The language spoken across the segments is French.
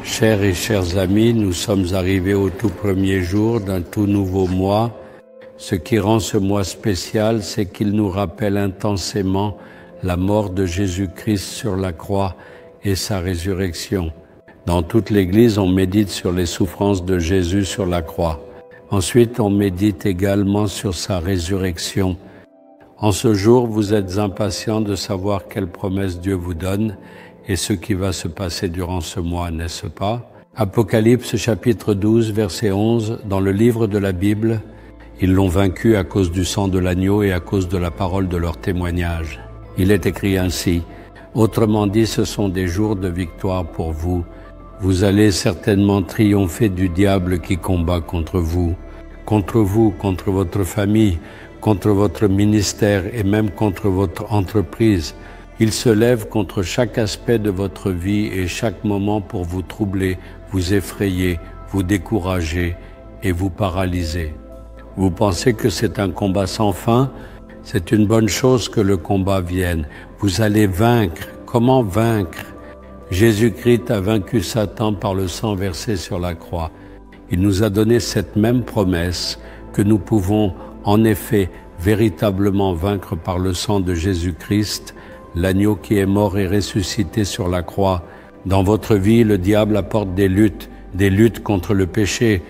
Chers et chers amis, nous sommes arrivés au tout premier jour d'un tout nouveau mois. Ce qui rend ce mois spécial, c'est qu'il nous rappelle intensément la mort de Jésus-Christ sur la croix et sa résurrection. Dans toute l'Église, on médite sur les souffrances de Jésus sur la croix. Ensuite, on médite également sur sa résurrection. En ce jour, vous êtes impatients de savoir quelle promesse Dieu vous donne et ce qui va se passer durant ce mois, n'est-ce pas? Apocalypse chapitre 12, verset 11, dans le livre de la Bible, ils l'ont vaincu à cause du sang de l'agneau et à cause de la parole de leur témoignage. Il est écrit ainsi, autrement dit, ce sont des jours de victoire pour vous. Vous allez certainement triompher du diable qui combat contre vous, contre votre famille, contre votre ministère et même contre votre entreprise. Il se lève contre chaque aspect de votre vie et chaque moment pour vous troubler, vous effrayer, vous décourager et vous paralyser. Vous pensez que c'est un combat sans fin? C'est une bonne chose que le combat vienne. Vous allez vaincre. Comment vaincre? Jésus-Christ a vaincu Satan par le sang versé sur la croix. Il nous a donné cette même promesse que nous pouvons en effet véritablement vaincre par le sang de Jésus-Christ, l'agneau qui est mort et ressuscité sur la croix. Dans votre vie, le diable apporte des luttes contre le péché.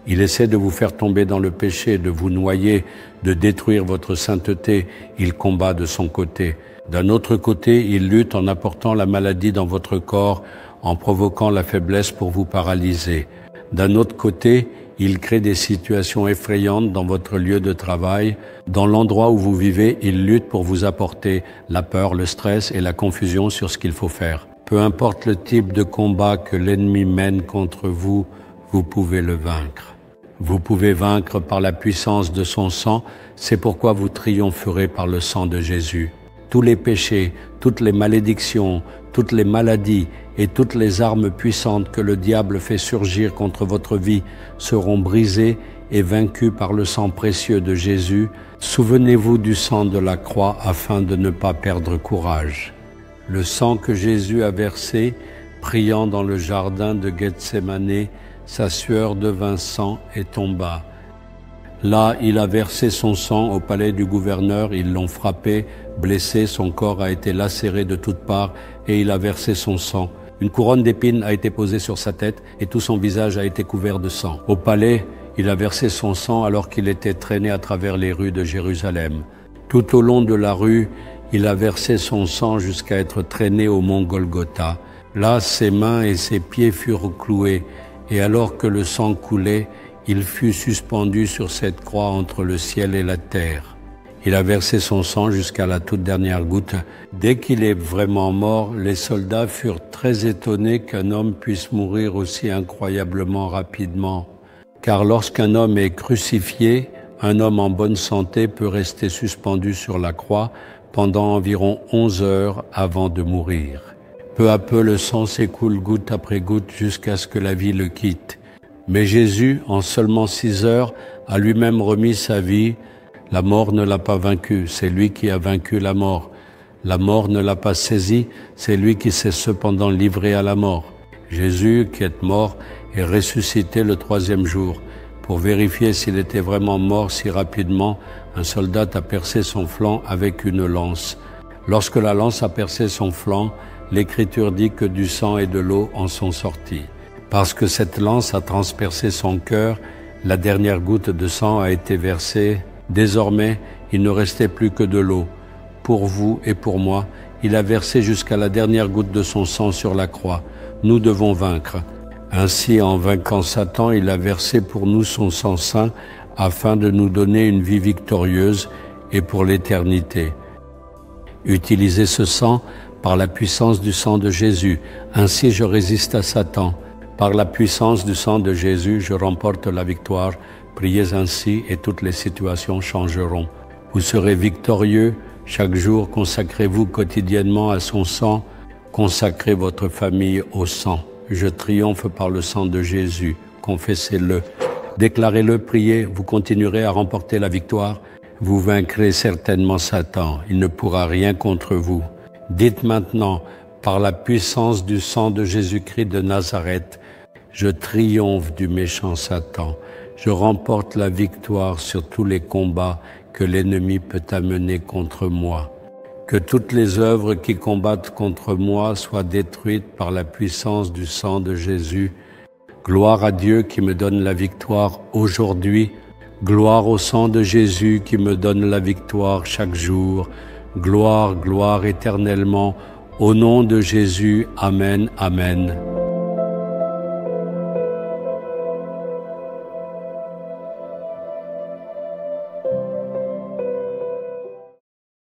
Il essaie de vous faire tomber dans le péché, de vous noyer, de détruire votre sainteté. Il combat de son côté. D'un autre côté, il lutte en apportant la maladie dans votre corps, en provoquant la faiblesse pour vous paralyser. D'un autre côté, il crée des situations effrayantes dans votre lieu de travail. Dans l'endroit où vous vivez, il lutte pour vous apporter la peur, le stress et la confusion sur ce qu'il faut faire. Peu importe le type de combat que l'ennemi mène contre vous, vous pouvez le vaincre. Vous pouvez vaincre par la puissance de son sang, c'est pourquoi vous triompherez par le sang de Jésus. Tous les péchés, toutes les malédictions, toutes les maladies et toutes les armes puissantes que le diable fait surgir contre votre vie seront brisées et vaincues par le sang précieux de Jésus. Souvenez-vous du sang de la croix afin de ne pas perdre courage. Le sang que Jésus a versé, priant dans le jardin de Gethsémane, sa sueur devint sang et tomba. Là, il a versé son sang au palais du gouverneur, ils l'ont frappé, blessé, son corps a été lacéré de toutes parts et il a versé son sang. Une couronne d'épines a été posée sur sa tête et tout son visage a été couvert de sang. Au palais, il a versé son sang alors qu'il était traîné à travers les rues de Jérusalem. Tout au long de la rue, il a versé son sang jusqu'à être traîné au mont Golgotha. Là, ses mains et ses pieds furent cloués et alors que le sang coulait, il fut suspendu sur cette croix entre le ciel et la terre. Il a versé son sang jusqu'à la toute dernière goutte. Dès qu'il est vraiment mort, les soldats furent très étonnés qu'un homme puisse mourir aussi incroyablement rapidement. Car lorsqu'un homme est crucifié, un homme en bonne santé peut rester suspendu sur la croix pendant environ 11 heures avant de mourir. Peu à peu, le sang s'écoule goutte après goutte jusqu'à ce que la vie le quitte. Mais Jésus, en seulement 6 heures, a lui-même remis sa vie. La mort ne l'a pas vaincu, c'est lui qui a vaincu la mort. La mort ne l'a pas saisi, c'est lui qui s'est cependant livré à la mort. Jésus, qui est mort, est ressuscité le 3e jour. Pour vérifier s'il était vraiment mort si rapidement, un soldat a percé son flanc avec une lance. Lorsque la lance a percé son flanc, l'Écriture dit que du sang et de l'eau en sont sortis. Parce que cette lance a transpercé son cœur, la dernière goutte de sang a été versée. Désormais, il ne restait plus que de l'eau. Pour vous et pour moi, il a versé jusqu'à la dernière goutte de son sang sur la croix. Nous devons vaincre. Ainsi, en vainquant Satan, il a versé pour nous son sang saint afin de nous donner une vie victorieuse et pour l'éternité. Utilisez ce sang par la puissance du sang de Jésus. Ainsi, je résiste à Satan. Par la puissance du sang de Jésus, je remporte la victoire. Priez ainsi et toutes les situations changeront. Vous serez victorieux. Chaque jour, consacrez-vous quotidiennement à son sang. Consacrez votre famille au sang. Je triomphe par le sang de Jésus. Confessez-le. Déclarez-le, priez. Vous continuerez à remporter la victoire. vous vaincrez certainement Satan, il ne pourra rien contre vous. Dites maintenant, par la puissance du sang de Jésus-Christ de Nazareth, je triomphe du méchant Satan, je remporte la victoire sur tous les combats que l'ennemi peut amener contre moi. Que toutes les œuvres qui combattent contre moi soient détruites par la puissance du sang de Jésus. Gloire à Dieu qui me donne la victoire aujourd'hui. Gloire au sang de Jésus qui me donne la victoire chaque jour. Gloire, gloire éternellement. Au nom de Jésus, Amen, Amen.